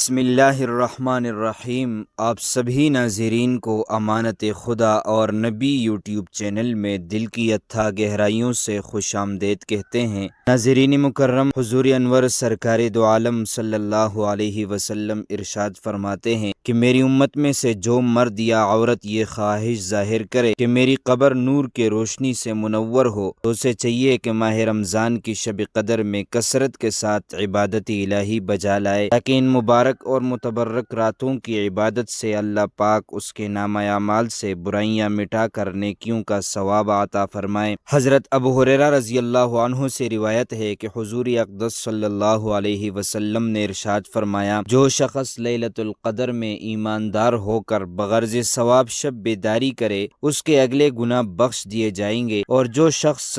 بسم اللہ الرحمن الرحیم۔ آپ سبھی ناظرین کو امانت خدا اور نبی یوٹیوب چینل میں دل کی اتھا گہرائیوں سے خوش آمدید کہتے ہیں۔ ناظرین مکرم، حضور انور سرکار دو عالم صلی اللہ علیہ وسلم ارشاد فرماتے ہیں کہ میری امت میں سے جو مرد یا عورت یہ خواہش ظاہر کرے کہ میری قبر نور کے روشنی سے منور ہو تو اسے چاہیے کہ ماہ رمضان کی شب قدر میں کثرت کے ساتھ عبادت الہی بجا لائے، تاکہ ان مبارک اور متبرک راتوں کی عبادت سے اللہ پاک اس کے نامہ اعمال سے برائیاں مٹا کر نیکیوں کا ثواب عطا فرمائے۔ حضرت ابو ہریرہ رضی اللہ عنہ سے روایت ہے کہ حضور اقدس صلی اللہ علیہ وسلم نے ارشاد فرمایا، جو شخص لیلۃ القدر میں ایماندار ہو کر بغرض ثواب شب بیداری کرے اس کے اگلے گناہ بخش دیے جائیں گے، اور جو شخص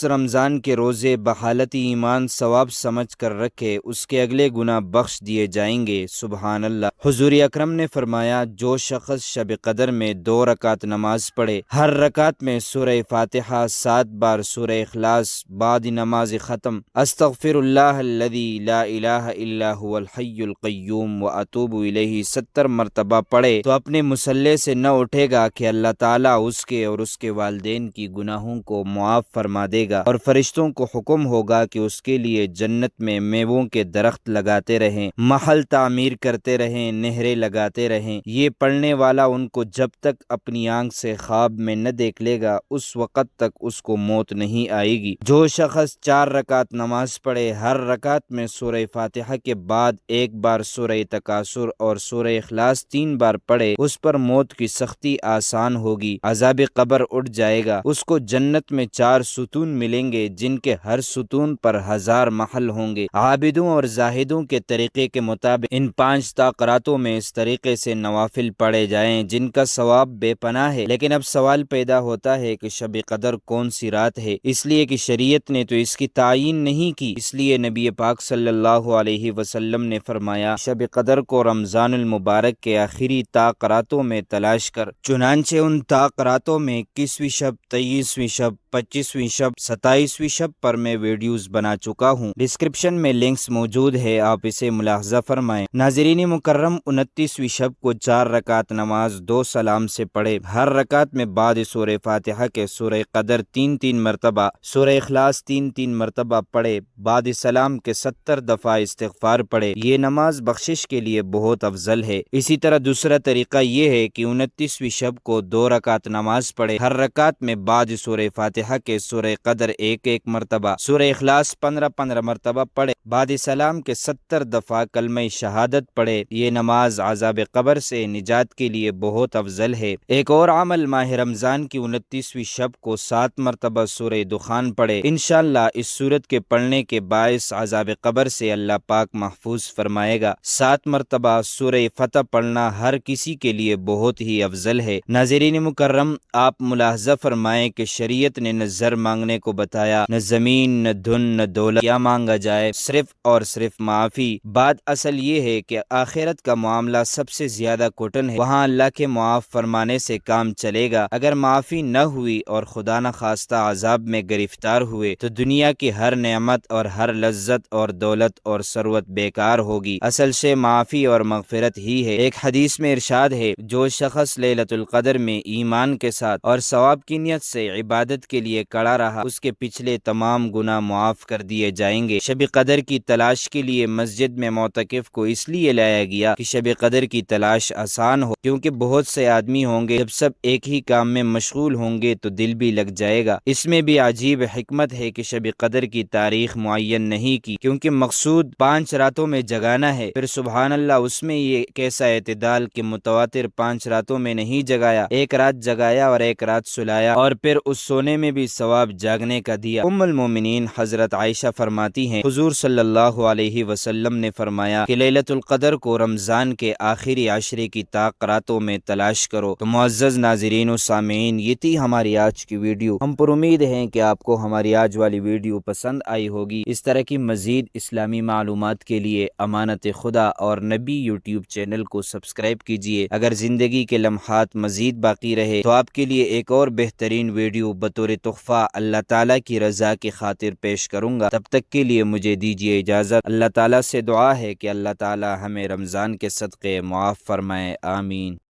رمضان کے روزے بحالت ایمان ثواب سمجھ کر رکھے اس کے اگلے گناہ بخش دیے جائیں گے۔ سبحان اللہ۔ حضور اکرم نے فرمایا، جو شخص شب قدر میں 2 رکعت نماز پڑھے، ہر رکعت میں سورہ فاتحہ 7 بار، سورہ اخلاص بعد نماز ختم، استغفر اللہ الذی لا الہ الا هو الحی القیوم واتوب الیہ 70 مرتبہ پڑھے تو اپنے مصلی سے نہ اٹھے گا کہ اللہ تعالیٰ اس کے اور اس کے والدین کی گناہوں کو معاف فرما دے گا، اور فرشتوں کو حکم ہوگا کہ اس کے لیے جنت میں میووں کے درخت لگاتے رہیں، محل تعمیر کرتے رہیں، نہریں لگاتے رہیں۔ یہ پڑھنے والا ان کو جب تک اپنی آنکھ سے خواب میں نہ دیکھ لے گا اس وقت تک اس کو موت نہیں آئے گی۔ جو شخص 4 رکعت نماز پڑھے، ہر رکعت میں سورہ فاتحہ کے بعد 1 بار سورہ تکاثر اور سورہ اخلاص 3 بار پڑھے، اس پر موت کی سختی آسان ہوگی، عذاب قبر اٹھ جائے گا، اس کو جنت میں 4 ستون ملیں گے جن کے ہر ستون پر 1000 محل ہوں گے۔ عابدوں اور زاہدوں کے طریقے کے مطابق ان 5 تاقراتوں میں اس طریقے سے نوافل پڑھے جائیں جن کا ثواب بے پناہ ہے۔ لیکن اب سوال پیدا ہوتا ہے کہ شب قدر کون سی رات ہے؟ اس لیے کہ شریعت نے تو اس کی تعین نہیں کی، اس لیے نبی پاک صلی اللہ علیہ وسلم نے فرمایا، شب قدر کو رمضان المبارک کے آخری تاقراتوں میں تلاش کر۔ چنانچہ ان تاقراتوں میں 21ویں شب، 23ویں شب، 25ویں شب، 27ویں شب پر میں ویڈیوز بنا چکا ہوں، ڈسکرپشن میں لنکس موجود ہے، آپ اسے ملاحظہ فرمائیں۔ ناظرین مکرم، 29ویں شب کو 4 رکعت نماز 2 سلام سے پڑھے، ہر رکعت میں بعد سورہ فاتحہ کے سورہ قدر 3 مرتبہ، سورہ اخلاص 3 مرتبہ پڑھے، بعد سلام کے 70 دفعہ استغفار پڑھے۔ یہ نماز بخشش کے لیے بہت افضل ہے۔ اسی طرح دوسرا طریقہ یہ ہے کہ 29ویں شب کو 2 رکعت نماز پڑھے، ہر رکعت میں بعد سورہ فاتحہ کے سورہ قدر 1 مرتبہ، سورہ اخلاص 15 مرتبہ پڑھے، بعد سلام کے 70 دفعہ کلمہ شہادت پڑھے۔ یہ نماز عذاب قبر سے نجات کے لیے بہت افضل ہے۔ ایک اور عمل، ماہ رمضان کی 29ویں شب کو 7 مرتبہ سورہ دخان پڑھے، انشاءاللہ اس سورت کے پڑھنے کے باعث عذاب قبر سے اللہ پاک محفوظ فرمائے گا۔ 7 مرتبہ سورہ فتح پڑھنا ہر کسی کے لیے بہت ہی افضل ہے۔ ناظرین مکرم، آپ ملاحظہ فرمائیں کہ شریعت نے نہ زر مانگنے کو بتایا، نہ زمین، نہ دھن، نہ دولت، کیا مانگا جائے؟ صرف اور صرف معافی۔ بات اصل یہ ہے کہ آخرت کا معاملہ سب سے زیادہ کٹن ہے، وہاں اللہ کے معاف فرمانے سے کام چلے گا۔ اگر معافی نہ ہوئی اور خدا نہ خواستہ عذاب میں گرفتار ہوئے تو دنیا کی ہر نعمت اور ہر لذت اور دولت اور ثروت بیکار ہوگی۔ اصل سے معافی اور مغفرت ہی ہے۔ ایک حدیث میں ارشاد ہے، جو شخص لیلۃ القدر میں ایمان کے ساتھ اور ثواب کی نیت سے عبادت کے لیے کڑا رہا اس کے پچھلے تمام گناہ معاف کر دیے جائیں گے۔ شب قدر کی تلاش کے لیے مسجد میں معتکف کو اس لیے لایا گیا کہ شب قدر کی تلاش آسان ہو، کیونکہ بہت سے آدمی ہوں گے، جب سب ایک ہی کام میں مشغول ہوں گے تو دل بھی لگ جائے گا۔ اس میں بھی عجیب حکمت ہے کہ شب قدر کی تاریخ معین نہیں کی، کیونکہ مقصود 5 راتوں میں جگانا ہے۔ پھر سبحان اللہ، اس میں یہ کیسا اعتدال کہ متواتر 5 راتوں میں نہیں جگایا، 1 رات جگایا اور 1 رات سلایا، اور پھر اس سونے میں بھی ثواب جاگنے کا دیا۔ ام المومنین حضرت عائشہ فرماتی ہیں، حضور صلی اللہ علیہ وسلم نے فرمایا کہ لیلۃ القدر کو رمضان کے آخری عشرے کی تاقراتوں میں تلاش کرو۔ تو معزز ناظرین و سامعین، یہ تھی ہماری آج کی ویڈیو۔ ہم پر امید ہیں کہ آپ کو ہماری آج والی ویڈیو پسند آئی ہوگی۔ اس طرح کی مزید اسلامی معلومات کے لیے امانت خدا اور نبی یوٹیوب چینل کو سبسکرائب کیجیے۔ اگر زندگی کے لمحات مزید باقی رہے تو آپ کے لیے ایک اور بہترین ویڈیو بطور تحفہ اللہ تعالیٰ کی رضا کی خاطر پیش کروں گا۔ تب تک کے لیے مجھے دیجیے اجازت۔ اللہ تعالیٰ سے سے دعا ہے کہ اللہ تعالی ہمیں رمضان کے صدقے معاف فرمائے، آمین۔